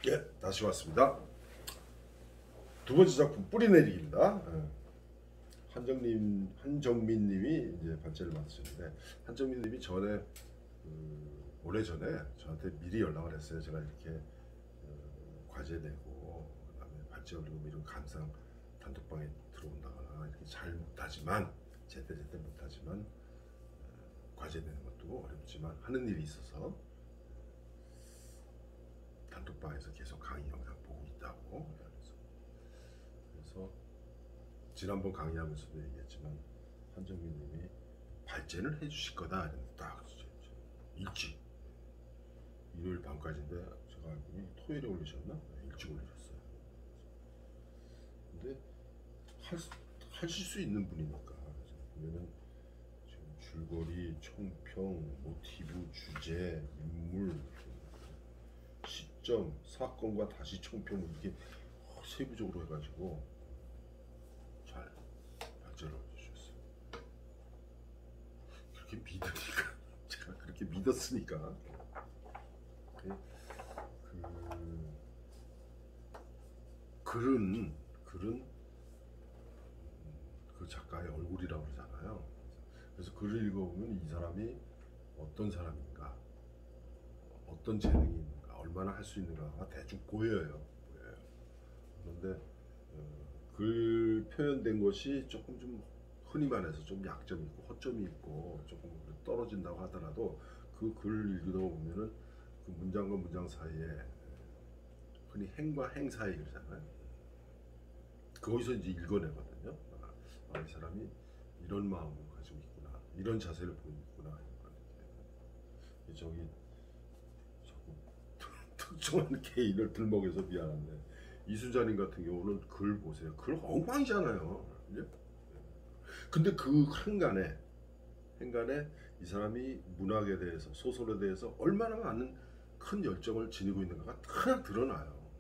예, 다시 왔습니다. 두 번째 작품 뿌리 내리기입니다. 한정민님이 이제 반째를 맡으셨는데, 한정민님이 전에 오래 전에 저한테 미리 연락을 했어요. 제가 이렇게 과제 내고 그다음에 반째 올리고 이런 감상 단톡방에 들어온다거나 이렇게 잘 못하지만 제때 못하지만 과제 내는 것도 어렵지만 하는 일이 있어서 단톡방에서 계속 강의 영상 보고 있다고. 그래서 지난번 강의하면서도 얘기했지만 한정민님이 발제를 해주실 거다. 딱 일찍 일요일 밤까지인데 제가 알고 보니 토요일에 올리셨나? 일찍 올리셨어요. 근데 하실 수 있는 분이니까 보면은 지금 줄거리, 총평, 모티브, 주제, 인물, 시점, 사건과 다시 총평 이렇게 세부적으로 해가지고 잘 발제를 해주셨어요. 그렇게 믿으니까 제가 그렇게 믿었으니까 글은 그 작가의 얼굴이라고 그러잖아요. 그래서 글을 읽어보면 이 사람이 어떤 사람인가, 어떤 재능이 있는가, 얼마나 할 수 있는가가 대충 보여요. 그런데 글 표현된 것이 조금 좀 흔히 말해서 좀 약점이 있고 허점이 있고 조금 떨어진다고 하더라도 그 글을 읽다 보면은 그 문장과 문장 사이에 흔히 행과 행 사이 그러잖아요. 거기서 이제 읽어내거든요. 이 사람이 이런 마음을 가지고 있구나, 이런 자세를 보이고 있구나. 저기 자꾸 특정한 개인을 들먹여서 미안한데 이순자님 같은 경우는 글 보세요. 글 엉망이잖아요. 근데 그 한간에 이 사람이 문학에 대해서, 소설에 대해서 얼마나 많은 큰 열정을 지니고 있는가가 하나 드러나요.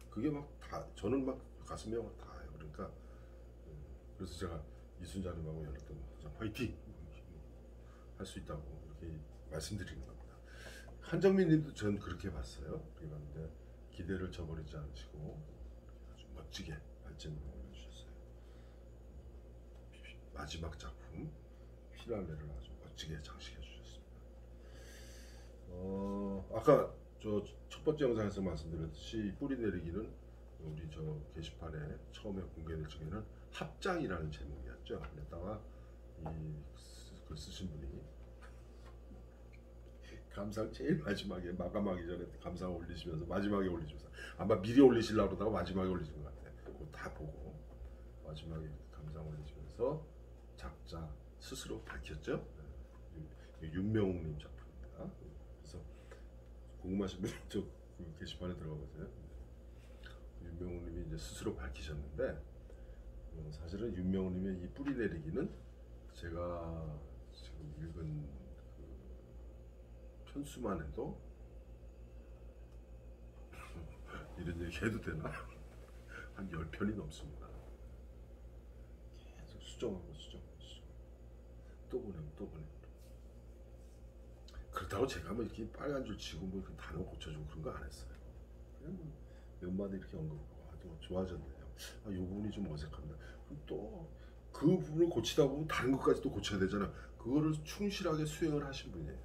그게 막 다, 저는 막 가슴이 막 닿아요. 그러니까 그래서 제가 이순자님하고 연락도 화이팅 할 수 있다고 이렇게 말씀드리는 겁니다. 한정민님도 전 그렇게 봤어요. 그런데 기대를 저버리지 않으시고 아주 멋지게 발전을 올려주셨어요. 마지막 작품 피날레를 아주 멋지게 장식해 주셨습니다. 아까 저 첫 번째 영상에서 말씀드렸듯이 뿌리 내리기는 우리 저 게시판에 처음에 공개될 적에는 합장이라는 제목이었죠. 그랬다가 글 쓰신 분이 감상 제일 마지막에 마감하기 전에 감상 올리시면서 마지막에 올리시면서 아마 미리 올리시려고 그러다가 마지막에 올리신 것 같아요. 그거 다 보고 마지막에 감상 올리시면서 작자 스스로 밝혔죠. 윤명웅님 작품입니다. 그래서 궁금하신 분은 저 게시판에 들어가 보세요. 윤명웅님이 이제 스스로 밝히셨는데 사실은 윤명웅님의 이 뿌리 내리기는 제가 지금 읽은 그 편수만 해도 이런 얘기 해도 되나? 한 10편이 넘습니다. 계속 수정하고 또 보내고 그렇다고 제가 뭐 이렇게 빨간 줄 치고 뭐 이렇게 단어 고쳐주고 그런 거 안 했어요. 그냥 몇 마디 이렇게 언급하고 좀 좋아졌네요. 이 부분이 좀 어색합니다. 그럼 또 그 부분을 고치다 보면 다른 것까지 또 고쳐야 되잖아. 그거를 충실하게 수행을 하신 분이에요.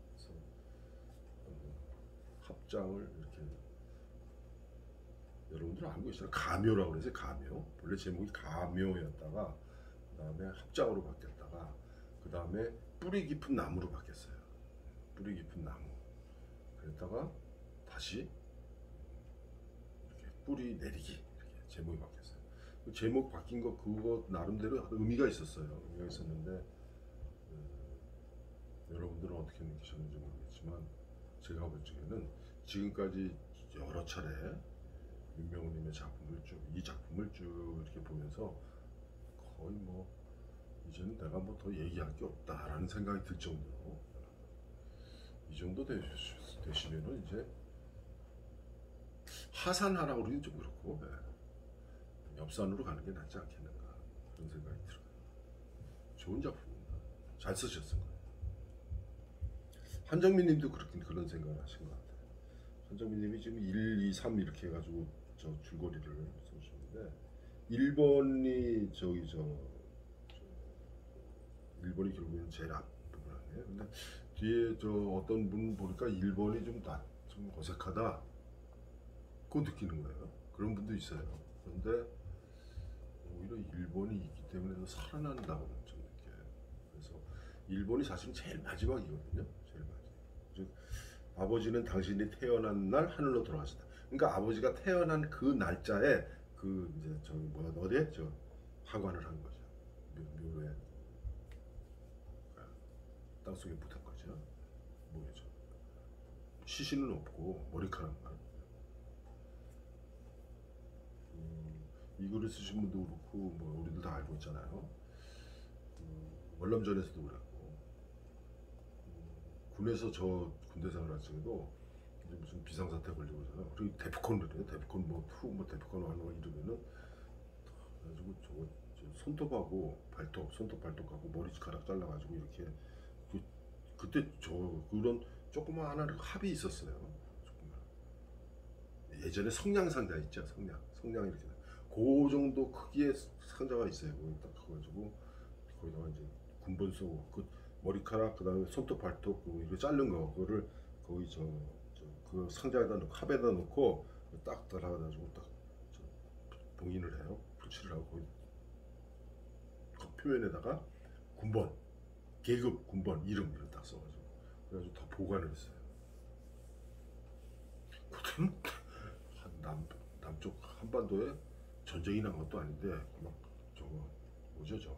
그래서 합장을 이렇게 여러분들 알고 계시나요? 가묘라고 그러죠. 가묘. 원래 제목이 가묘였다가 그 다음에 합장으로 바뀌었다가 그 다음에 뿌리 깊은 나무로 바뀌었어요. 뿌리 깊은 나무. 그랬다가 다시 이렇게 뿌리 내리기 이렇게 제목이 바뀌었어요. 그 제목 바뀐 거 그거 나름대로 의미가 있었어요. 의미가 있었는데 여러분들은 어떻게 느끼셨는지 모르겠지만 제가 볼 적에는 지금까지 여러 차례 윤명우님의 작품을 이 작품을 쭉 이렇게 보면서 거의 뭐 이제는 내가 뭐 더 얘기할 게 없다라는 생각이 들 정도로 이 정도 되시면은 이제 하산하라고 그러긴 좀 그렇고 옆산으로 가는 게 낫지 않겠는가 그런 생각이 들어요. 좋은 작품입니다. 잘 쓰셨을 거예요. 한정민님도 그런 생각을 하신 것 같아요. 한정민님이 지금 1, 2, 3 이렇게 해가지고 저 줄거리를 써주셨는데 1번이 저 1번이 결국에는 제일 앞부분 아니에요. 근데 뒤에 저 어떤 분 보니까 1번이 좀 어색하다. 그거 느끼는 거예요. 그런 분도 있어요. 그런데 오히려 1번이 있기 때문에 더 살아난다고 좀 느껴요. 그래서 1번이 사실은 제일 마지막이거든요. 제일 마지막. 즉 아버지는 당신이 태어난 날 하늘로 돌아가셨다. 그러니까 아버지가 태어난 그 날짜에 그 이제 저기 뭐야 어디에 저 하관을 한 거죠. 묘에 땅속에 묻은 거죠. 뭐죠? 시신은 없고 머리카락만. 이 글을 쓰신 분도 그렇고 뭐 우리들 다 알고 있잖아요. 월남전에서도 그랬고 군에서 저 군대 생활할 적에도 이제 무슨 비상사태 걸리고잖아요. 그리고 데프콘을 해요. 데프콘 뭐 2, 뭐 데프콘 1 이러면은 그래가지고 저거 손톱하고 발톱, 손톱 발톱하고 머리카락 잘라가지고 이렇게 그때 저 그런 조그마한 합이 있었어요. 조그만. 예전에 성냥 상자 있죠. 성냥 이렇게 그 정도 크기의 상자가 있어요. 거기 딱 가가지고 거기다가 이제 군번 쏘고 그 머리카락 그다음에 손톱 발톱 이거 자른 거 그거를 거기 그 상자에다 넣고 합에다 넣고 딱 달아가지고 딱 봉인을 해요. 붙이를 하고 거기 그 표면에다가 군번 계급 군번 이름 딱 써가지고 그래가지고 다 보관을 했어요. 그때는 남쪽 한반도에 전쟁이 난 것도 아닌데 막 저거 뭐죠 저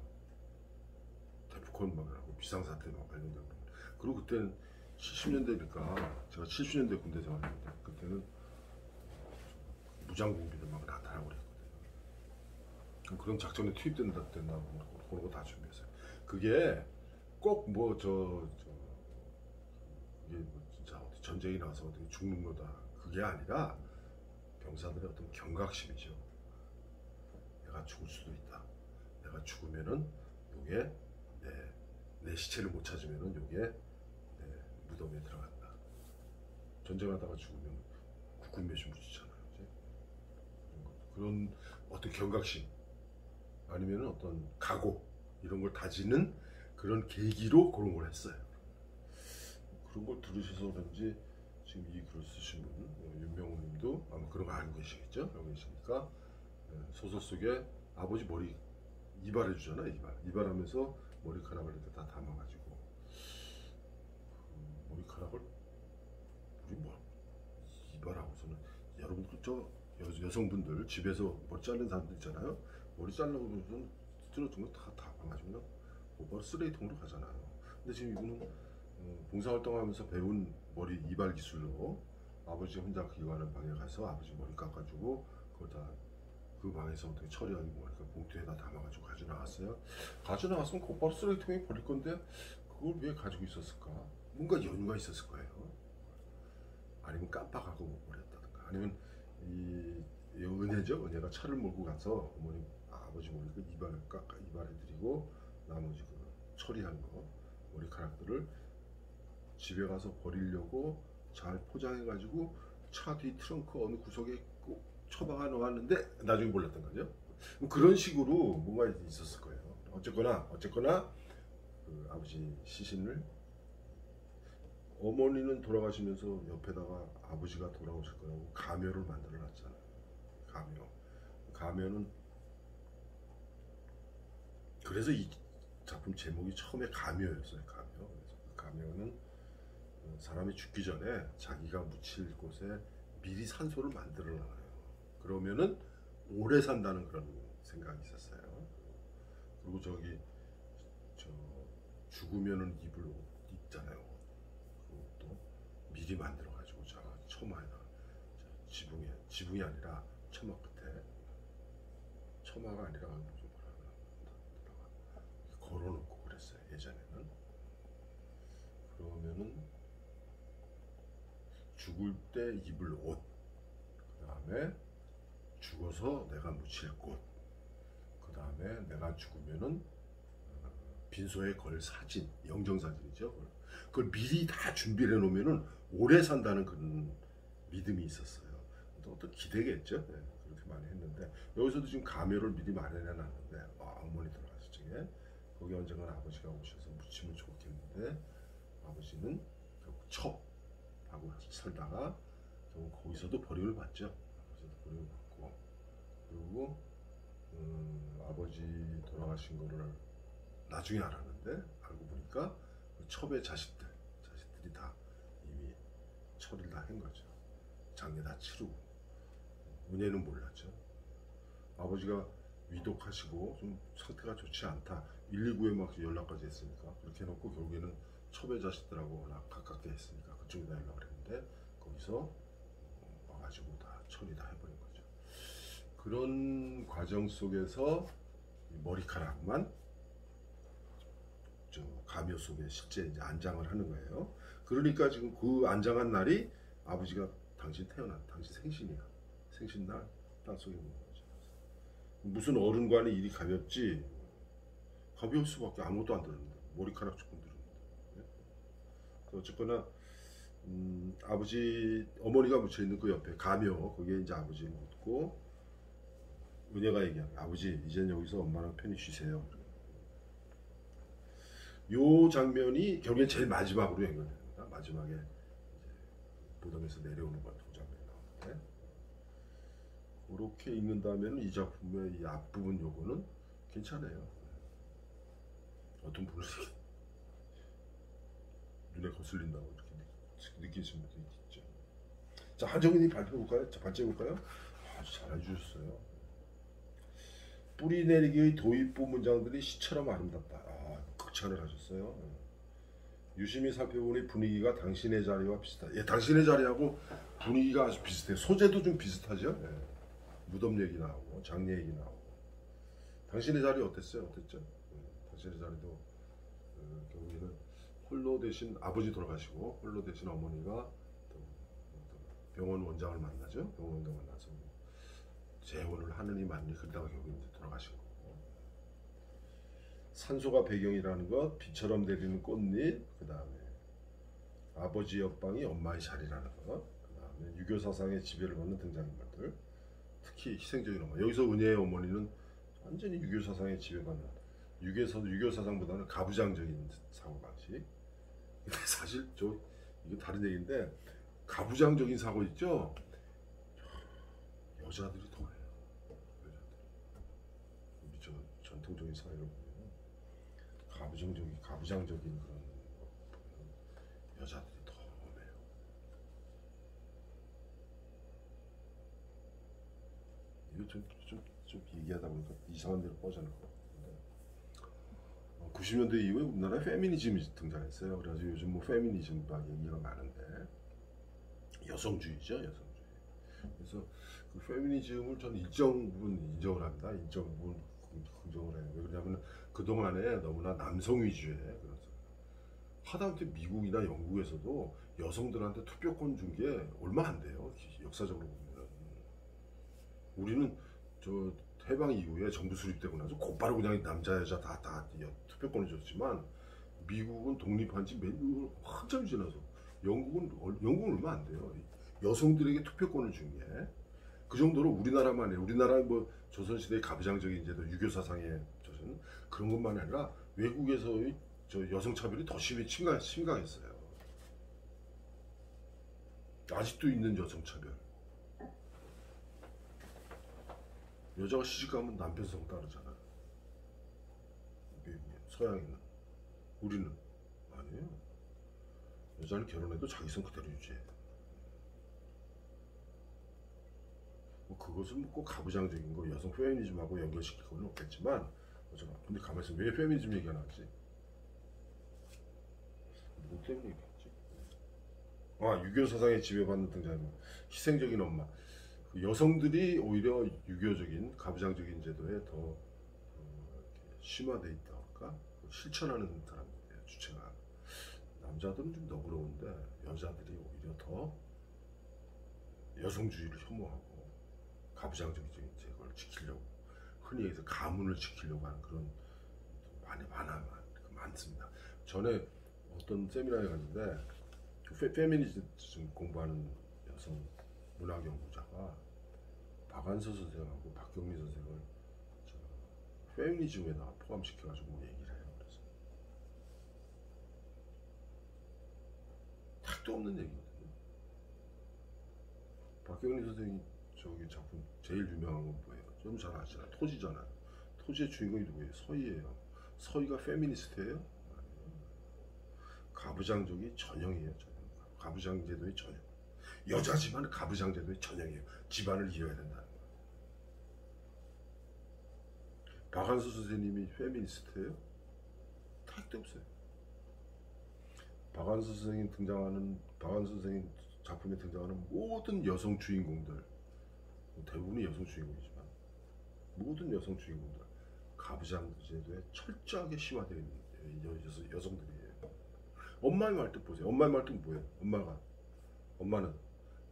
데프콘 막 하고 비상사태 막 관련된 거. 그리고 그때는 70년대니까 제가 70년대 군대 생활했는데 그때는 무장공비를 막 나타나고 그랬거든요. 그런 작전에 투입된다 그런 거 다 준비했어요. 그게 꼭 뭐 이게 뭐 진짜 어디 전쟁이 나서 어떻게 죽는 거다 그게 아니라 병사들의 어떤 경각심이죠. 내가 죽을 수도 있다. 내가 죽으면은 요게 내 시체를 못 찾으면은 요게 내 무덤에 들어간다. 전쟁하다가 죽으면 국군묘지 묻히잖아요. 그런 어떤 경각심 아니면은 어떤 각오 이런 걸 다지는 그런 계기로 그런 걸 했어요. 그런 걸 들으셔서 그런지 지금 이 글을 쓰신 분 윤명호님도 아마 그런 거 알고 계시겠죠? 알고 계시니까 소설 속에 아버지 머리 이발해 주잖아. 이발하면서 머리카락을 이렇게 다 담아가지고 그 머리카락을 우리 뭐 이발하고서는 여러분들 여성분들 집에서 머리 자르는 사람들 있잖아요. 머리 자르려고 그러면 쓰러진 거 다 담아가지고 바로 쓰레기통으로 가잖아요. 근데 지금 이분은 봉사활동하면서 배운 머리 이발 기술로 아버지 혼자 기관한 방에 가서 아버지 머리 깎아주고 거기다 그 방에서 어떻게 처리하고 그러니까 봉투에다 담아가지고 가져나갔어요. 가져나갔으면 곧바로 쓰레기통에 버릴 건데 그걸 왜 가지고 있었을까? 뭔가 연유가 있었을 거예요. 아니면 깜빡하고 못 버렸다든가 아니면 이 은혜죠. 은혜가 차를 몰고 가서 아버지 머리를 이발해드리고 나머지 그 처리한 거 머리카락들을 집에 가서 버리려고 잘 포장해가지고 차 뒤 트렁크 어느 구석에 꼭 처박아 놓았는데 나중에 몰랐던 거죠. 그런 식으로 뭔가 있었을 거예요. 어쨌거나 그 아버지 시신을 어머니는 돌아가시면서 옆에다가 아버지가 돌아오실 거라고 가묘를 만들어 놨잖아요. 가묘는 그래서 이 작품 제목이 처음에 가묘였어요. 그래서 가묘는 사람이 죽기 전에 자기가 묻힐 곳에 미리 산소를 만들어 놔요. 그러면은 오래 산다는 그런 생각이 있었어요. 그리고 죽으면은 입을 옷 입잖아요. 그것도 미리 만들어 가지고 처마에다 지붕이 아니라 처마 끝에 처마가 아니라 무슨 걸어놓고 그랬어요. 예전에는. 그러면은 죽을 때 입을 옷, 그 다음에 죽어서 내가 묻힐 곳, 그 다음에 내가 죽으면은 빈소에 걸 사진, 영정사진이죠. 그걸 미리 다 준비를 해놓으면은 오래 산다는 그런 믿음이 있었어요. 또 어떤 기대겠죠. 네, 그렇게 많이 했는데 여기서도 지금 가묘를 미리 마련해 놨는데 어머니 돌아가실 적에 거기 언젠가 아버지가 오셔서 묻히면 좋겠는데 아버지는 결국 첩하고 살다가 결국 거기서도 버림을 받죠. 거기서도 버림을 받고 그리고 아버지 돌아가신 거를 나중에 알았는데 알고 보니까 그 첩의 자식들이 다 이미 처리를 다 한 거죠. 장례 다 치르고 은혜는 몰랐죠. 아버지가 위독하시고 좀 상태가 좋지 않다 119에 막 연락까지 했으니까 그렇게 해놓고 결국에는 첩의 자식들하고 워낙 가깝게 했으니까 그쪽에다 연락을 했는데 거기서 와가지고 다 처리 다 해버린 거죠. 그런 과정 속에서 머리카락만 저 가묘 속에 실제 이제 안장을 하는 거예요. 그러니까 지금 그 안장한 날이 아버지가 당신 생신이야. 생신날 땅속에 있는 거죠. 무슨 어른과는 일이 가볍지? 가벼울 수밖에 아무것도 안 들었는데 머리카락 조금 들었는데. 어쨌거나 아버지 어머니가 묻혀 있는 그 옆에 가묘 거기에 이제 아버지를 묻고 은혜가 얘기하고 아버지 이젠 여기서 엄마랑 편히 쉬세요. 요 장면이 결국엔 제일 마지막으로 연결됩니다. 마지막에 무덤에서 내려오는 것 그 장면이 나오는데 그렇게 읽는다면 이 작품의 이 앞부분 요거는 괜찮아요. 어떤 분은 눈에 거슬린다고 이렇게 느끼시는 분도 있죠. 자, 한정인이 발표해볼까요? 자, 발제해볼까요? 아주 잘해주셨어요. 뿌리 내리기의 도입부 문장들이 시처럼 아름답다. 극찬을 하셨어요. 유심히 살펴보니 분위기가 당신의 자리와 비슷하다. 예, 당신의 자리하고 분위기가 아주 비슷해요. 소재도 좀 비슷하죠. 예. 무덤 얘기 나오고 장례 얘기 나오고. 당신의 자리 어땠어요? 어땠죠? 당신의 자리도 결국에는 홀로 대신 아버지 돌아가시고 홀로 대신 어머니가 또 병원 원장을 만나죠. 병원 원장 만나서 재혼을 하느니 마느니 그러다가 결국 이제 돌아가신 거고. 산소가 배경이라는 것, 비처럼 내리는 꽃잎, 그 다음에 아버지 옆방이 엄마의 자리라는 것, 그 다음에 유교 사상의 지배를 받는 등장인물들, 특히 희생적인 어머니. 여기서 은혜의 어머니는 완전히 유교 사상의 지배받는 유교 사상보다는 가부장적인 사고방식. 근데 사실 이거 다른 얘기인데 가부장적인 사고 있죠. 여자들이 더 해요. 여자들. 전통적인 사회를 보면 가부장적인 그런 여자들이 더 엄해요. 이거 좀 얘기하다 보니까 이상한 데로 빠져나갈 것 같은데 90년대 이후에 우리나라에 페미니즘이 등장했어요. 그래서 요즘 뭐 페미니즘 막 얘기가 많은데 여성주의죠, 여성주의. 그래서 그 페미니즘을 저는 일정 부분 인정을 합니다. 일정 부분 긍정을 해요. 왜 그러냐면 그동안에 너무나 남성 위주의 그런 하다못해 미국이나 영국에서도 여성들한테 투표권 준 게 얼마 안 돼요. 역사적으로 보면 우리는 저 해방 이후에 정부 수립되고 나서 곧바로 그냥 남자 여자 다 투표권을 줬지만 미국은 독립한 지 한참 지나서 영국은 얼마 안 돼요. 여성들에게 투표권을 준 게 그 정도로 우리나라만 해요. 우리나라 뭐 조선시대의 가부장적인 제도 유교 사상의 조선 그런 것만 아니라 외국에서의 저 여성 차별이 더 심각했어요. 아직도 있는 여성 차별. 여자가 시집가면 남편 성 따르잖아. 서양에는. 우리는 아니에요. 여자는 결혼해도 자기 성 그대로 유지해. 뭐 그것은 꼭 가부장적인 거 여성 페미니즘하고 연결시킬 건 없겠지만 어쩌나. 근데 가만히 있으면 왜 페미니즘 얘기가 나왔지? 뭐 때문에 얘기했지? 유교 사상에 지배받는 등장인물. 희생적인 엄마. 그 여성들이 오히려 유교적인 가부장적인 제도에 더 이렇게 심화돼 있다 할까? 실천하는 사람들이에요. 주체가. 남자들은 좀 너그러운데 여자들이 오히려 더 여성주의를 혐오하고 가부장적인 제걸 지키려고 흔히 해서 가문을 지키려고 하는 그런 많습니다. 전에 어떤 세미나에 갔는데 페미니즘 공부하는 여성 문학 연구자가 박완서 선생하고 박경리 선생을 페미니즘에다가 포함시켜가지고 얘기를 해요. 그래서 택도 없는 얘기거든요. 박경리 선생이 저기 작품 제일 유명한 건 뭐예요? 좀 잘 아시잖아요. 토지잖아요. 토지의 주인공이 누구예요? 서희예요. 서희가 페미니스트예요? 가부장적이 전형이에요. 전형. 가부장제도의 전형. 여자지만 가부장제도의 전형이에요. 집안을 이어야 된다는 거예요. 박완서 선생님이 페미니스트예요? 택도 없어요. 박완서 선생님 작품에 등장하는 모든 여성 주인공들, 대부분이 여성 주인공이지만 모든 여성 주인공들 가부장 제도에 철저하게 심화되어 있는 여성들이에요. 엄마의 말뜻 보세요. 엄마의 말뜻은 뭐예요? 엄마는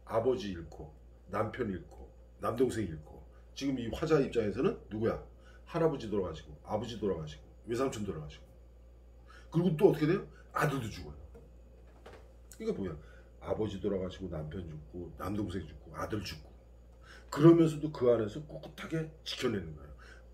아버지 잃고 남편 잃고 남동생 잃고, 지금 이 화자 입장에서는 누구야? 할아버지 돌아가시고 아버지 돌아가시고 외삼촌 돌아가시고, 그리고 또 어떻게 돼요? 아들도 죽어요. 이게 뭐야? 아버지 돌아가시고 남편 죽고 남동생 죽고 아들 죽고, 그러면서도 그 안에서 꿋꿋하게 지켜내는 거예요.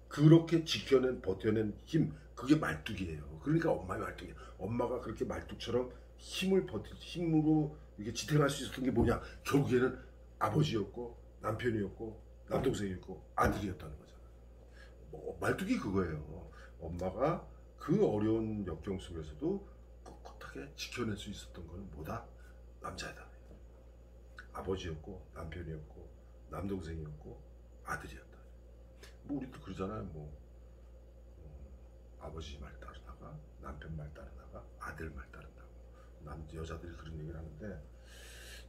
그렇게 지켜낸 버텨낸 힘, 그게 말뚝이에요. 그러니까 엄마의 말뚝이에요. 엄마가 그렇게 말뚝처럼 힘으로 이렇게 지탱할 수 있었던 게 뭐냐? 결국에는 아버지였고 남편이었고 남동생이었고 아들이었다는 거잖아요. 말뚝이 그거예요. 엄마가 그 어려운 역경 속에서도 꿋꿋하게 지켜낼 수 있었던 거는 뭐다? 남자다. 아버지였고 남편이었고 남동생이었고 아들이었다. 뭐 우리도 그러잖아요. 아버지 말 따르다가 남편 말 따르다가 아들 말 따른다고 여자들이 그런 얘기를 하는데,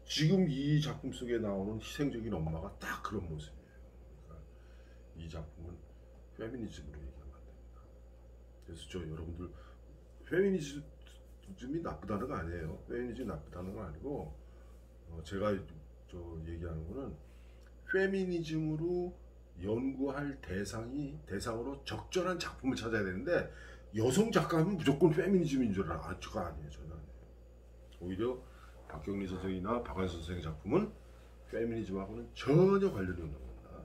지금 이 작품 속에 나오는 희생적인 엄마가 딱 그런 모습이에요. 그러니까 이 작품은 페미니즘으로 얘기하면 안 됩니다. 그래서 여러분들 페미니즘이 나쁘다는 거 아니에요. 페미니즘이 나쁘다는 건 아니고, 제가 얘기하는 거는 페미니즘으로 연구할 대상으로 적절한 작품을 찾아야 되는데, 여성 작가는 무조건 페미니즘인 줄 알아. 그거 아니에요. 전혀 아니에요. 오히려 박경리 선생이나 박완서 선생의 작품은 페미니즘하고는 전혀 관련이 없는 겁니다.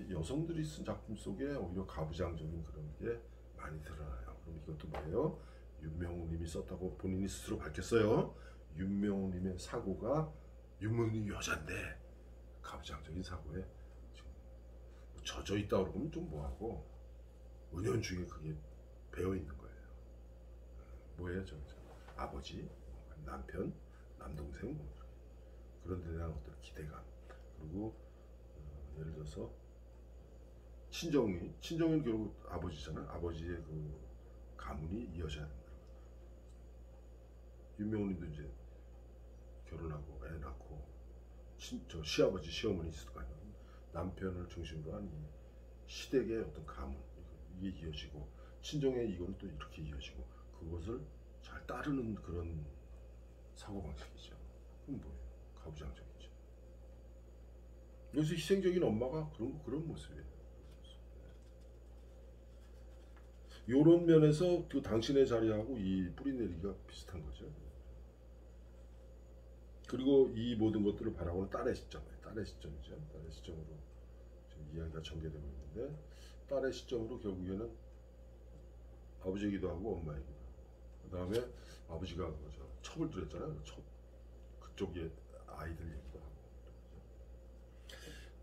여성들이 쓴 작품 속에 오히려 가부장적인 그런 게 많이 드러나요. 그럼 이것도 뭐예요? 윤명호님이 썼다고 본인이 스스로 밝혔어요. 윤명호님의 사고가, 윤명호님이 여잔데 가부장적인 사고에 젖어 있다 그러면 좀 뭐하고, 은연중에 그게 배어 있는 거예요. 뭐예요? 아버지, 남편, 남동생, 그런 데 대한 어떤 기대감, 그리고 예를 들어서 친정은 결국 아버지잖아요. 아버지의 그 가문이 이어져야 된다. 윤명호님도 이제 결혼하고 애 낳고 시아버지 시어머니 있을 거 아니에요. 남편을 중심으로 한 시댁의 어떤 가문, 이게 이어지고, 친정의 이거는 또 이렇게 이어지고, 그것을 잘 따르는 그런 사고방식이죠. 그럼 뭐예요? 가부장적이죠. 여기서 희생적인 엄마가 그런 모습이에요. 이런 면에서 그 당신의 자리하고 이 뿌리내리기가 비슷한 거죠. 그리고 이 모든 것들을 바라보는 딸의 시점이죠. 딸의 시점으로 지금 이야기가 전개되고 있는데, 딸의 시점으로 결국에는 아버지이기도 하고 엄마이기도 하고, 그 다음에 아버지가 첩을 들였잖아요. 그쪽에 아이들 얘기도 하고.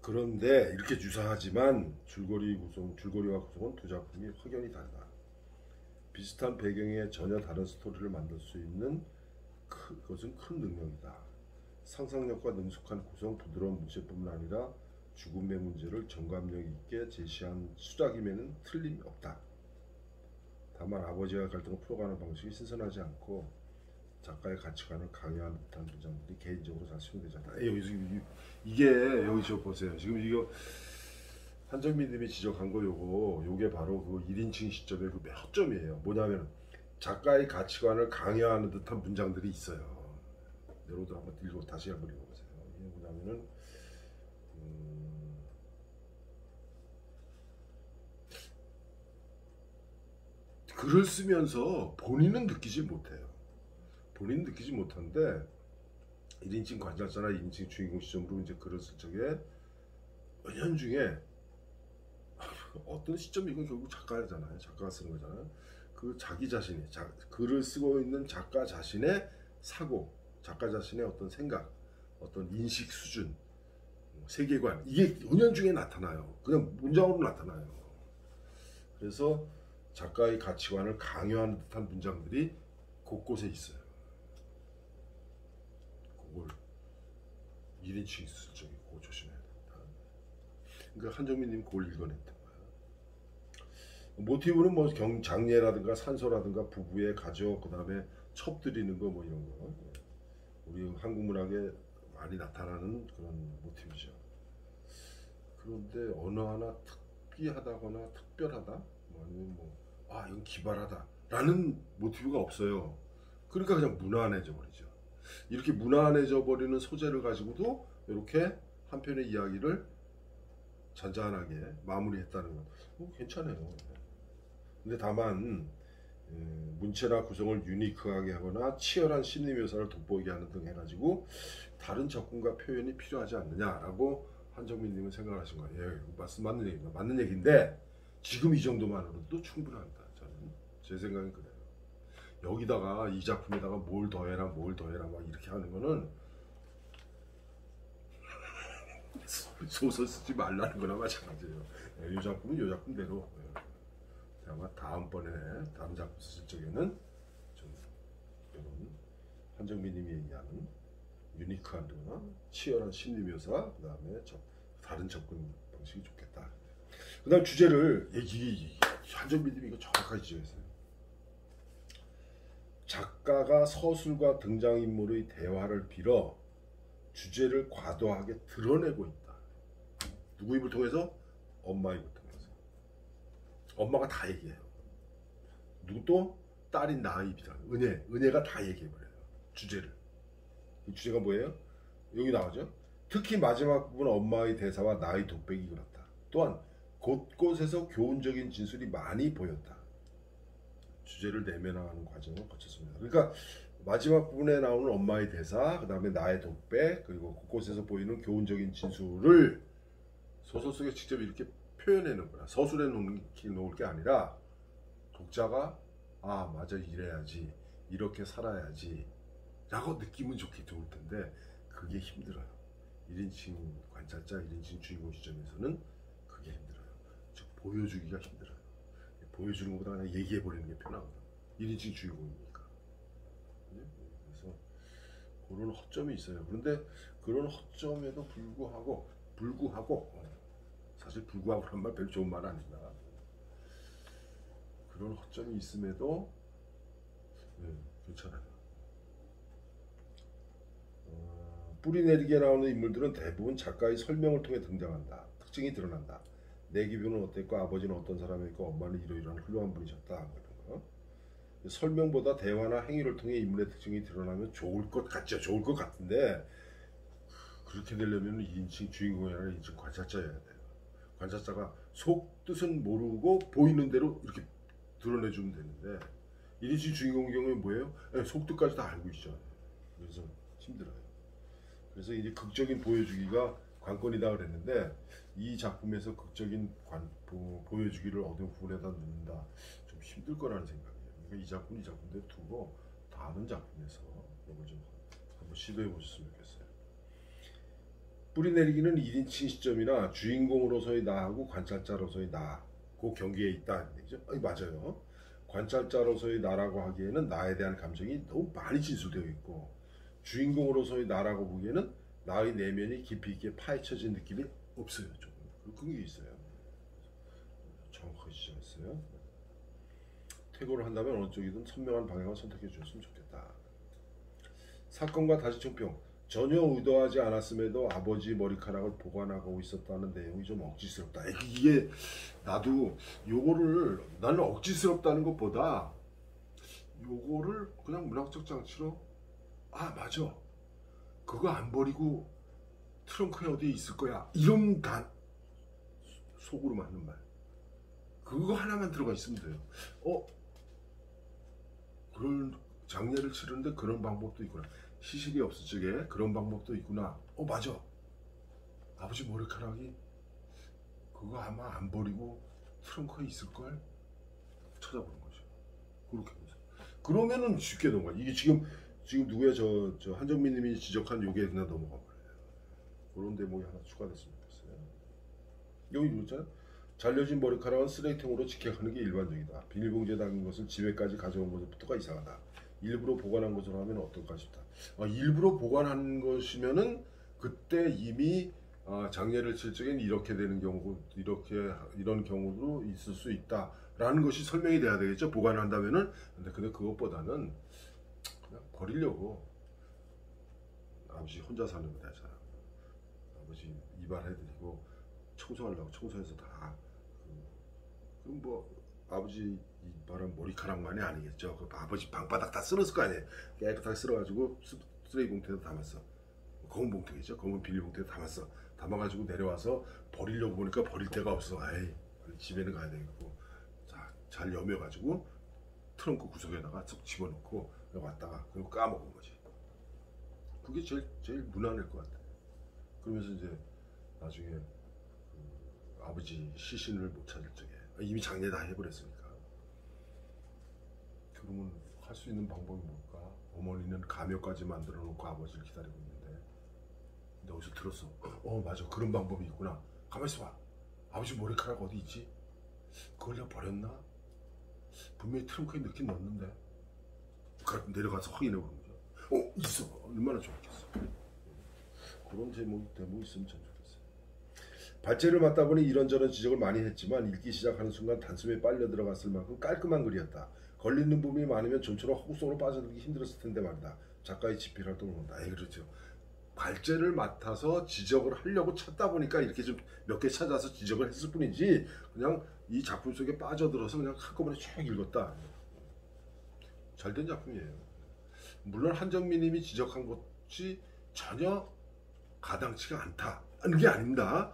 그런데 이렇게 유사하지만 줄거리와 구성은 두 작품이 확연히 달라. 비슷한 배경에 전혀 다른 스토리를 만들 수 있는 그것은 큰 능력이다. 상상력과 능숙한 구성, 부드러운 문체뿐만 아니라 죽음의 문제를 정감력 있게 제시한 수작임에는 틀림이 없다. 다만 아버지와 갈등을 풀어가는 방식이 신선하지 않고 작가의 가치관을 강요하는 듯한 문장들이 개인적으로 잘 수용되지 않다. 여기 보세요. 지금 이거 한정민 님이 지적한 거 요게 바로 그 1인칭 시점의 그 허점이에요. 뭐냐면 작가의 가치관을 강요하는 듯한 문장들이 있어요. 여러분들 한번 다시 한번 읽어보세요. 이게 뭐냐면은 글을 쓰면서 본인은 느끼지 못해요. 본인은 느끼지 못하는데 1인칭 관찰자나 1인칭 주인공 시점으로 이제 글을 쓸 적에 은연중에 어떤 시점 이건 결국 작가잖아요. 작가가 쓰는 거잖아요. 그 자기 자신이 글을 쓰고 있는 작가 자신의 사고, 작가 자신의 어떤 생각, 어떤 인식 수준, 세계관 이게 은연중에 나타나요. 그냥 문장으로 나타나요. 그래서 작가의 가치관을 강요하는 듯한 문장들이 곳곳에 있어요. 그걸 1인칭 쓸 적에 그거 조심해야 된다. 그러니까 한정민님 그걸 읽어냈던 거야. 모티브는 뭐 장례라든가 산소라든가 부부의 가족, 그 다음에 첩드리는 거 뭐 이런 거. 우리 한국 문학에 많이 나타나는 그런 모티브죠. 그런데 어느 하나 특이하다거나 특별하다, 뭐 아니면 이건 기발하다 라는 모티브가 없어요. 그러니까 그냥 무난해져 버리죠. 이렇게 무난해져 버리는 소재를 가지고도 이렇게 한 편의 이야기를 잔잔하게 마무리했다는 건 괜찮아요. 근데 다만 문체나 구성을 유니크하게 하거나 치열한 심리 묘사를 돋보이게 하는 등 해가지고 다른 접근과 표현이 필요하지 않느냐라고 한정민님은 생각을 하신 거예요. 예, 맞는 얘기입니다. 맞는 얘기인데 지금 이 정도만으로도 충분합니다. 저는 제 생각은 그래요. 여기다가 이 작품에다가 뭘 더해라 막 이렇게 하는 거는 소설 쓰지 말라는 거나 마찬가지예요. 이 작품은 이 작품대로 아마 다음번에 다른 작품 쓰실 적에는 좀 이런 한정민님이 얘기하는 유니크한 거나 치열한 심리 묘사, 그 다음에 다른 접근 방식이 좋겠다. 그 다음 주제를 한정민님이 이거 정확하게 지적했어요. 작가가 서술과 등장인물의 대화를 빌어 주제를 과도하게 드러내고 있다. 누구 입을 통해서? 엄마 입을 통해서. 엄마가 다 얘기해요. 누구 또? 딸인 나의 입이다. 은혜가 다 얘기해버려요. 주제를. 이 주제가 뭐예요? 여기 나오죠. 특히 마지막 부분 엄마의 대사와 나의 독백이 그렇다. 또한 곳곳에서 교훈적인 진술이 많이 보였다. 주제를 내면화하는 과정을 거쳤습니다. 그러니까 마지막 부분에 나오는 엄마의 대사, 그 다음에 나의 독백, 그리고 곳곳에서 보이는 교훈적인 진술을 소설 속에 직접 이렇게 표현해놓은 거야. 서술에 놓을 게 아니라 독자가 맞아 이래야지, 이렇게 살아야지 라고 느끼면 좋을 텐데 그게 힘들어요. 1인칭 관찰자, 1인칭 주인공 시점에서는 그게 힘들어요. 즉 보여주기가 힘들어요. 보여주는 것보다 그냥 얘기해버리는 게 편하거든. 1인칭 주인공이니까. 그래서 그런 허점이 있어요. 그런데 그런 허점에도 불구하고 사실 불구하고란 말 별로 좋은 말 아닙니다. 그런 허점이 있음에도 괜찮아요. 뿌리내리게 나오는 인물들은 대부분 작가의 설명을 통해 등장한다. 특징이 드러난다. 내 기분은 어땠고 아버지는 어떤 사람이었고 엄마는 이러이러한 훌륭한 분이셨다. 이런 거. 설명보다 대화나 행위를 통해 인물의 특징이 드러나면 좋을 것 같죠. 좋을 것 같은데 그렇게 되려면 2인칭 주인공이 아니라 2인칭 관찰자여야 돼요. 관찰자가 속 뜻은 모르고 보이는 대로 이렇게 드러내주면 되는데 1인칭 주인공의 경우에 뭐예요? 속 뜻까지 다 알고 있죠. 그래서 힘들어요. 그래서 이제 극적인 보여주기가 관건이다 그랬는데 이 작품에서 극적인 보여주기를 어느 부분에다 넣는다 좀 힘들 거라는 생각이에요. 그러니까 이 작품대로 두고 다른 작품에서 이걸 좀 한번 시도해 보셨으면 좋겠어요. 뿌리내리기는 1인칭 시점이나 주인공으로서의 나하고 관찰자로서의 나, 그 경계에 있다. 맞아요. 관찰자로서의 나라고 하기에는 나에 대한 감정이 너무 많이 진술되어 있고 주인공으로서의 나라고 보기에는 나의 내면이 깊이 있게 파헤쳐진 느낌이 없어요. 좀 그런 게 있어요. 정확하게 지적했어요. 퇴고를 한다면 어느 쪽이든 선명한 방향을 선택해 주셨으면 좋겠다. 사건과 다시 총평. 전혀 의도하지 않았음에도 아버지 머리카락을 보관하고 있었다는 내용이 좀 억지스럽다. 이게 나도 요거를 나는 억지스럽다는 것보다 요거를 그냥 문학적 장치로 맞아. 그거 안 버리고 트렁크에 어디에 있을 거야. 이런 속으로 맞는 말. 그거 하나만 들어가 있으면 돼요. 그런 장례를 치르는데 그런 방법도 있구나. 시신이 없을 적에 그런 방법도 있구나. 맞아. 아버지 머리카락이 그거 아마 안 버리고 트렁크에 있을걸? 찾아보는 거죠. 그렇게 해서. 그러면은 쉽게 넘어가. 이게 지금 누구야 저 한정민 님이 지적한 요게 그냥 넘어가 버려요. 그런 대목이 하나 추가됐으면 좋겠어요. 여기 있잖아요. 잘려진 머리카락은 쓰레기통으로 직행하는 게 일반적이다. 비닐봉지에 담긴 것을 집에까지 가져온 것부터가 이상하다. 일부러 보관한 것으로 하면 어떨까 싶다. 일부러 보관한 것이면은 그때 이미 장례를 칠 적엔 이렇게 되는 경우, 이런 경우도 있을 수 있다라는 것이 설명이 돼야 되겠죠. 보관한다면은. 근데 그것보다는 그냥 버리려고. 아버지 혼자 사는 거 되잖아. 아버지 이발해드리고 청소하려고 청소해서 다. 그럼 뭐 아버지 이발한 머리카락만이 아니겠죠. 그 아버지 방바닥 다 쓸었을 거 아니에요. 깨끗하게 쓸어가지고 쓰레기 봉투에다 담았어. 검은 봉투겠죠. 검은 비닐봉투에 담았어. 담아가지고 내려와서 버리려고 보니까 버릴 데가 없어. 에이, 집에는 가야 되겠고. 자, 잘 여며가지고 트렁크 구석에다가 쏙 집어넣고 왔다가 그리고 까먹은 거지. 그게 제일 무난할 것 같아. 그러면서 이제 나중에 아버지 시신을 못 찾을 적에 이미 장례 다 해버렸으니까. 그러면 할 수 있는 방법이 뭘까? 어머니는 가묘까지 만들어 놓고 아버지를 기다리고 있는데. 근데 어디서 들었어. 맞아. 그런 방법이 있구나. 가만히 있어봐. 아버지 머리카락 어디 있지? 그걸 내가 버렸나? 분명히 트렁크에 넣긴 넣었는데. 내려가서 확인해 보는 거죠. 있어. 얼마나 좋았겠어. 그런 제목이 있으면 참 좋겠어요. 발제를 맡다 보니 이런저런 지적을 많이 했지만 읽기 시작하는 순간 단숨에 빨려 들어갔을 만큼 깔끔한 글이었다. 걸리는 부분이 많으면 좀처럼 허구 속으로 빠져들기 힘들었을 텐데 말이다. 작가의 집필 활동을 본다. 그렇죠. 발제를 맡아서 지적을 하려고 찾다 보니까 이렇게 좀 몇 개 찾아서 지적을 했을 뿐이지 그냥 이 작품 속에 빠져들어서 그냥 한꺼번에 쭉 읽었다. 잘된 작품이에요. 물론 한정민 님이 지적한 것이 전혀 가당치가 않다는 게 아닙니다.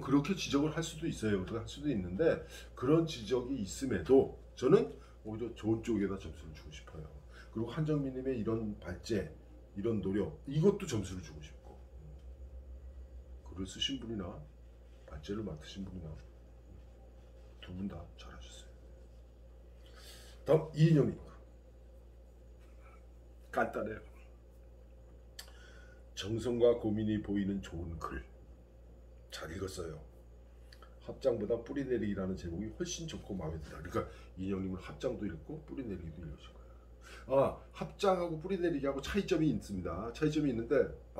그렇게 지적을 할 수도 있어요. 그렇게 할 수도 있는데 그런 지적이 있음에도 저는 오히려 좋은 쪽에다 점수를 주고 싶어요. 그리고 한정민 님의 이런 발제, 이런 노력, 이것도 점수를 주고 싶고. 글을 쓰신 분이나 발제를 맡으신 분이나 두 분 다 잘하셨어요. 다음 이인영님. 간단해요. 정성과 고민이 보이는 좋은 글. 잘 읽었어요. 합장보다 뿌리내리기라는 제목이 훨씬 좋고 마음에 든다. 그러니까 이인영님은 합장도 읽고 뿌리내리기도 읽으실 거예요. 합장하고 뿌리내리기하고 차이점이 있습니다. 차이점이 있는데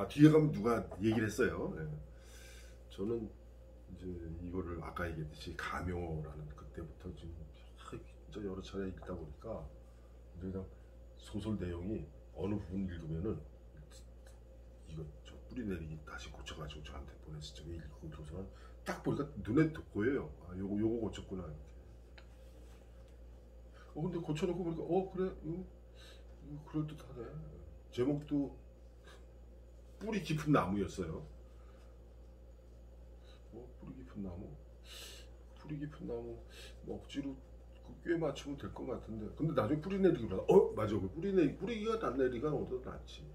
뒤에 가면 누가 얘기를 했어요. 네. 저는 이제 이거를 아까 얘기했듯이 가묘라는 그때부터 지금 진짜 여러 차례 읽다 보니까 그냥 소설 내용이 어느 부분 읽으면은 이거 저 뿌리내리기 다시 고쳐가지고 저한테 보냈을 적에 읽고 도서는 딱 보니까 눈에 보여요. 요거 고쳤구나 이렇게. 근데 고쳐놓고 보니까 그래 이거 그럴듯하네. 제목도 뿌리 깊은 나무였어요. 뿌리 깊은 나무 뭐 억지로 꽤 맞추면 될 것 같은데 근데 나중에 뿌리내리기보다 맞아. 뿌리가 난 내리가 어디도 낫지.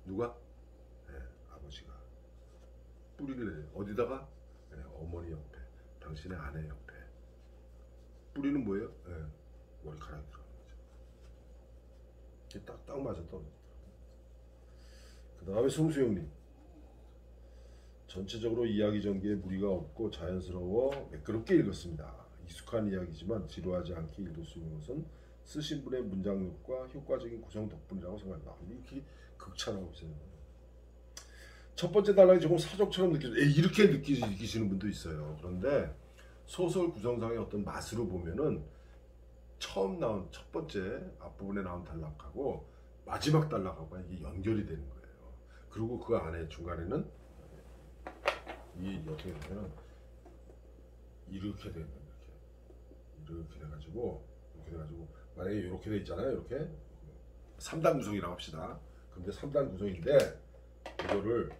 누가? 아버지가 뿌리를 내려. 어디다가? 어머니 옆에, 당신의 아내 옆에. 뿌리는 뭐예요? 머리카락이 들어가는 거죠. 딱 맞아 떨어졌다. 그 다음에 송수영님. 전체적으로 이야기 전개에 무리가 없고 자연스러워 매끄럽게 읽었습니다. 익숙한 이야기지만 지루하지 않게 읽을 수 있는 것은 쓰신 분의 문장력과 효과적인 구성 덕분이라고 생각합니다. 이렇게 극찬하고 있어요. 첫 번째 단락이 조금 사족처럼 느껴져요. 이렇게 느끼시는 분도 있어요. 그런데 소설 구성상의 어떤 맛으로 보면은 처음 나온 첫 번째 앞부분에 나온 단락하고 마지막 단락하고 이게 연결이 되는 거예요. 그리고 그 안에 중간에는 이 어떻게 되면 이렇게 되는 이렇게 돼가지고 만약에 이렇게 돼 있잖아요. 이렇게 3단 구성이라고 합시다. 근데 3단 구성인데 이거를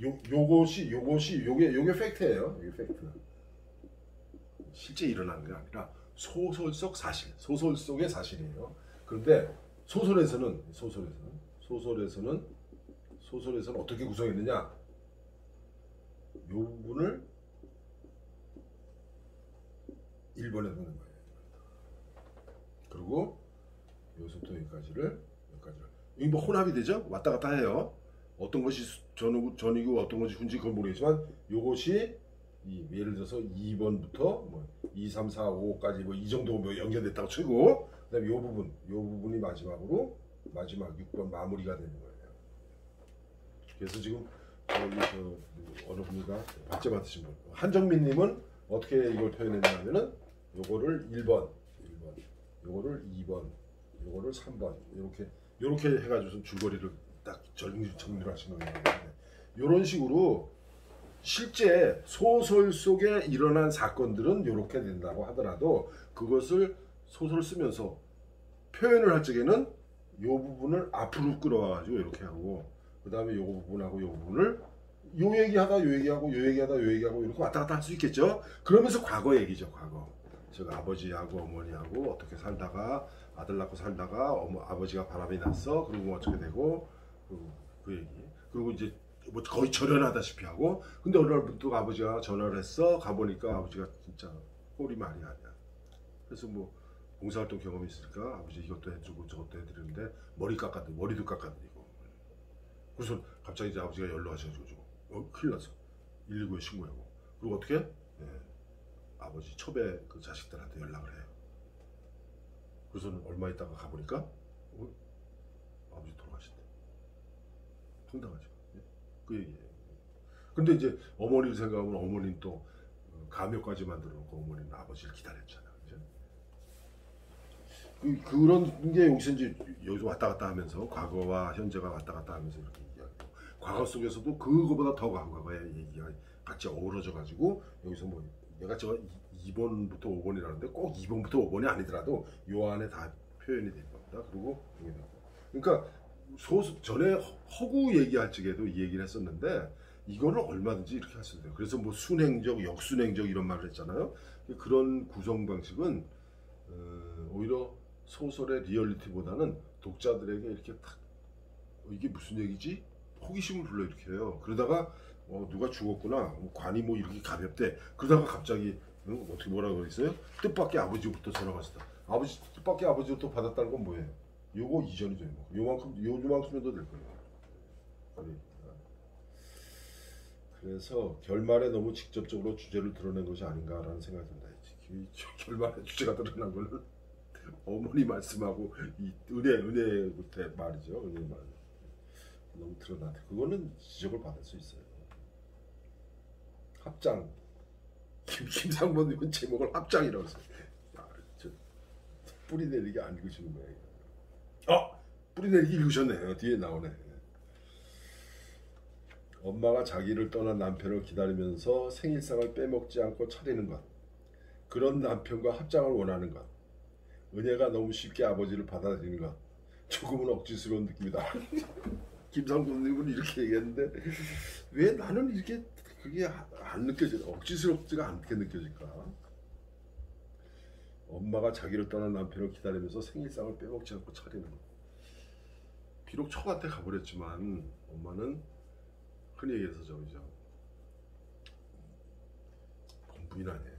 요게 팩트예요. 이게 팩트. 실제 일어나는 게 아니라 소설 속 사실, 소설 속의 사실이에요. 그런데 소설에서는 어떻게 구성했느냐? 요 부분을 1번에 넣는 거예요. 그리고 여기서부터 여기까지를 이게 뭐 혼합이 되죠? 왔다 갔다 해요. 어떤 것이 전이고 어떤 것이 훈지 그건 모르겠지만 요것이 예를 들어서 2번부터 뭐 2, 3, 4, 5까지 뭐 이 정도 뭐 연결됐다고 치고 그다음에 요 부분이 마지막 6번 마무리가 되는 거예요. 그래서 지금 어느 분이가 박제 받으신 분 한정민님은 어떻게 이걸 표현했냐면은 요거를 1번, 요거를 2번, 요거를 3번 이렇게 해가지고 줄거리를 딱 정리를 하신 거예요. 이런 식으로 실제 소설 속에 일어난 사건들은 이렇게 된다고 하더라도 그것을 소설을 쓰면서 표현을 할 적에는 이 부분을 앞으로 끌어와가지고 이렇게 하고 그 다음에 이 부분하고 이 부분을 요 얘기하다 요 얘기하고 요 얘기하다 요 얘기하고 이렇게 왔다 갔다 할 수 있겠죠. 그러면서 과거 얘기죠. 과거. 제가 아버지하고 어머니하고 어떻게 살다가 아들 낳고 살다가 아버지가 바람이 났어. 그리고 어떻게 되고 그 얘기. 그리고 이제 뭐 거의 절연하다시피 하고 근데 어느 날부터 아버지가 전화를 했어. 가보니까 아버지가 진짜 꼴이 말이 아니야. 그래서 뭐 봉사활동 경험이 있으니까 아버지 이것도 해주고 저것도 해드리는데 머리도 깎아드리고 그래서 갑자기 이제 아버지가 연락하셔가지고 큰일 났어. 119에 신고하고 그리고 어떻게? 아버지 첩에 그 자식들한테 연락을 해요. 그래서 얼마 있다가 가보니까 아버지 돌아가셨대. 황당하죠. 그 얘기예요. 근데 이제 어머니를 생각하면 어머니는 또 가묘까지 만들어 놓고 어머니는 아버지를 기다렸잖아. 그런 게 여기서 이제 왔다 갔다 하면서 과거와 현재가 왔다 갔다 하면서 이렇게 얘기하고 과거 속에서도 그거보다 더 과거의 얘기가 같이 어우러져 가지고 여기서 뭐 내가 저 2번부터 5번이라는데 꼭 2번부터 5번이 아니더라도 요 안에 다 표현이 될 겁니다. 그리고 그러니까 전에 허구 얘기할 적에도 이 얘기를 했었는데 이거는 얼마든지 이렇게 할 수 있어요. 그래서 뭐 순행적, 역순행적 이런 말을 했잖아요. 그런 구성 방식은 오히려 소설의 리얼리티보다는 독자들에게 이렇게 탁 이게 무슨 얘기지? 호기심을 불러일으켜요. 그러다가 누가 죽었구나, 관이 뭐 이렇게 가볍대. 그러다가 갑자기 어떻게 뭐라고 그랬어요? 뜻밖의 아버지부터 전화가 왔다. 뜻밖의 아버지부터 받았다는 건 뭐예요? 요거 이전이죠. 요만큼도 될 거예요. 그래서 결말에 너무 직접적으로 주제를 드러낸 것이 아닌가라는 생각이 듭니다. 결말에 주제가 드러난 거는 어머니 말씀하고 이 은혜 말이죠. 은혜 말 너무 드러나대. 그거는 지적을 받을 수 있어요. 합장. 김상범님은 제목을 합장이라고 했어요. 뿌리 내리기 안 읽으시는 거예요. 뿌리 내리기 읽으셨네. 뒤에 나오네. 엄마가 자기를 떠난 남편을 기다리면서 생일상을 빼먹지 않고 차리는 것. 그런 남편과 합장을 원하는 것. 은혜가 너무 쉽게 아버지를 받아들이는 것. 조금은 억지스러운 느낌이다. 김상범님은 이렇게 얘기했는데 왜 나는 이렇게 그게 안 느껴져? 억지스럽지가 않게 느껴질까? 엄마가 자기를 떠난 남편을 기다리면서 생일상을 빼먹지 않고 차리는 것. 비록 처갓에 가버렸지만 엄마는 흔히 얘기해서 저기죠. 본부인 아니에요.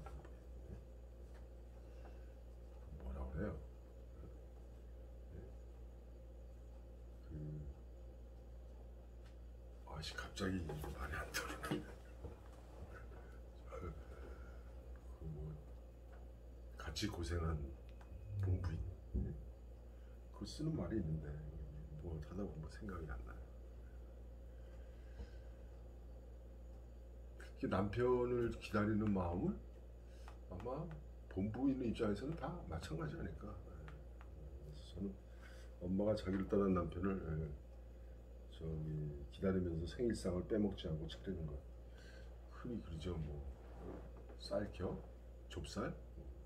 뭐라고 그래요? 갑자기 말이 안 들어오네. 같이 고생한 본부인. 그거 쓰는 말이 있는데 뭐 하다 보면 생각이 안 나요. 남편을 기다리는 마음은 아마 본부인의 입장에서는 다 마찬가지 아닐까. 그래서 저는 엄마가 자기를 떠난 남편을 기다리면서 생일상을 빼먹지 않고 차리는 것. 흔히 그러죠. 뭐 쌀겨, 좁쌀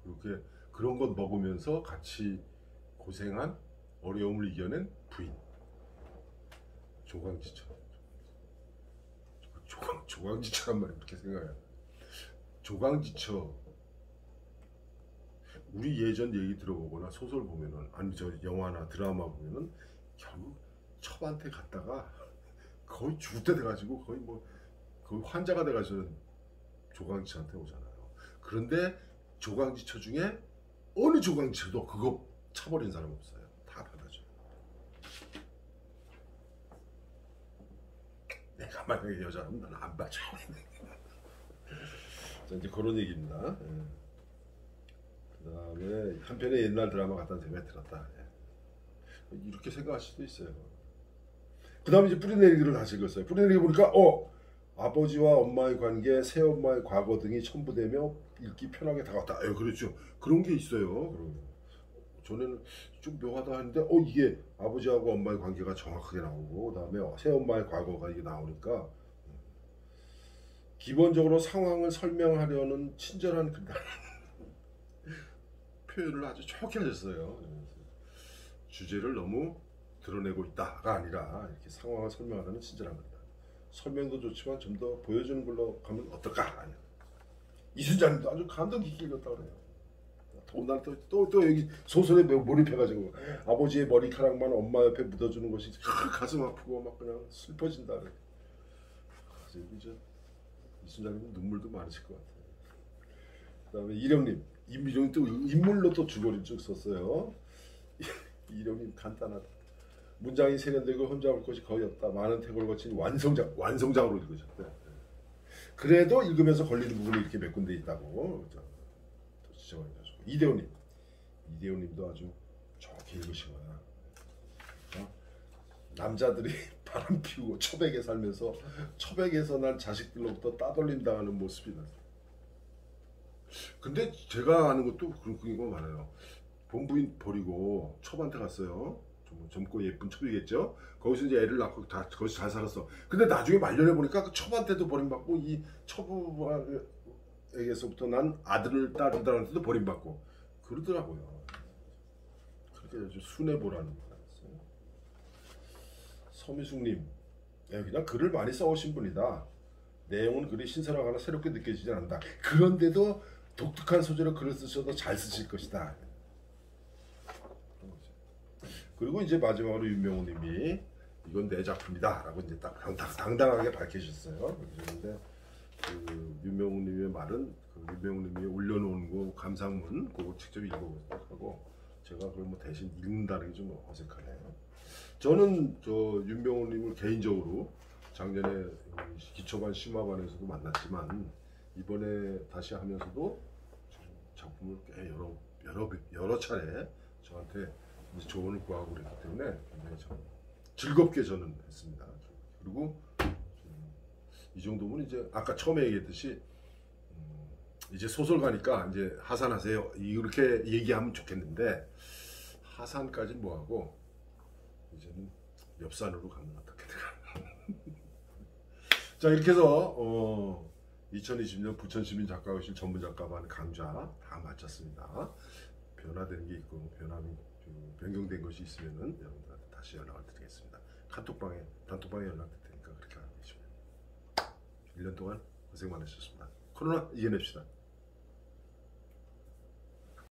그렇게 그런 것 먹으면서 같이 고생한 어려움을 이겨낸 부인. 조광지처. 조광지처란 말이 그렇게 생각해요. 조광지처. 우리 예전 얘기 들어보거나 소설 보면은 아니 저 영화나 드라마 보면은 결국 첩한테 갔다가 거의 죽을 때 돼가지고 거의 뭐 거의 환자가 돼가지고 조강지처한테 오잖아요. 그런데 조강지처 중에 어느 조강지처도 그거 차버린 사람 없어요. 다 받아줘요. 내가 만약에 여자라면 나는 안 봐줘. 자, 이제 그런 얘기입니다. 예. 그 다음에 한편의 옛날 드라마 같다는 생각이 들었다. 예. 이렇게 생각할 수도 있어요. 그 다음에 이제 뿌리내리기를 다시 읽었어요. 뿌리내리기 보니까 아버지와 엄마의 관계, 새엄마의 과거 등이 첨부되며 읽기 편하게 다가왔다. 그렇죠. 그런 게 있어요. 전에는 좀 묘하다 했는데 이게 아버지하고 엄마의 관계가 정확하게 나오고 그 다음에 새엄마의 과거가 이게 나오니까 기본적으로 상황을 설명하려는 친절한 글다. 표현을 아주 좋게 하셨어요. 주제를 너무 드러내고 있다가 아니라 이렇게 상황을 설명하려는 친절한 글이다. 설명도 좋지만 좀 더 보여주는 걸로 가면 어떨까? 이순자님도 아주 감동 깊게 읽었다고 그래요. 또 여기 소설에 몰입해가지고 아버지의 머리카락만 엄마 옆에 묻어주는 것이 가슴 아프고 막 그냥 슬퍼진다. 그래서 이순자님은 눈물도 많으실 것 같아요. 그다음에 이령님, 이령님 또 인물로 또 주거리를 쭉 썼어요. 이령님 간단하다. 문장이 세련되고 흠잡을 것이 거의 없다. 많은 태고를 거친 완성장으로 읽으셨대. 그래도 읽으면서 걸리는 부분이 이렇게 몇 군데 있다고 또 지적을 해가지고 이대호님도 아주 좋게 읽으신 거야. 남자들이 바람 피우고 처백에 살면서 처백에서 난 자식들로부터 따돌림 당하는 모습이다. 근데 제가 아는 것도 그런 거 많아요. 본부인 버리고 첩한테 갔어요. 젊고 예쁜 첩이겠죠. 거기서 이제 애를 낳고 다 거기서 잘 살았어. 근데 나중에 말년에 보니까 그 첩한테도 버림받고 이 첩에게서부터 난 딸들한테도 버림받고 그러더라고요. 그렇게 아주 순해보라는 거였어요. 서미숙님, 그냥 글을 많이 써오신 분이다. 내용은 그리 신선하거나 새롭게 느껴지지 않는다. 그런데도 독특한 소재로 글을 쓰셔도 잘 쓰실 것이다. 그리고 이제 마지막으로 윤명호님이 이건 내 작품이다 라고 이제 딱 당당하게 밝히셨어요. 그런데 그 윤명호님의 말은 그 윤명호님이 올려놓은 거 감상문 그거 직접 읽어보도록 하고 제가 그걸 뭐 대신 읽는다는 게 좀 어색하네요. 저는 저 윤명호님을 개인적으로 작년에 기초반 심화반에서도 만났지만 이번에 다시 하면서도 작품을 꽤 여러 차례 저한테 조언을 구하고 그랬기 때문에 굉장히 참 즐겁게 저는 했습니다. 그리고 이 정도면 이제 아까 처음에 얘기했듯이 이제 소설가니까 이제 하산하세요 이렇게 얘기하면 좋겠는데 하산까지 뭐하고 이제는 엽산으로 가면 어떻게 될까. 자 이렇게 해서 2020년 부천시민 작가교실 전문작가반 강좌 다 마쳤습니다. 변화되는 게 있고 변경된 것이 있으면은 여러분들한테 다시 연락을 드리겠습니다. 단톡방에 연락 드릴 테니까 그렇게 알고 계시면 1년 동안 고생 많으셨습니다. 코로나 이겨냅시다.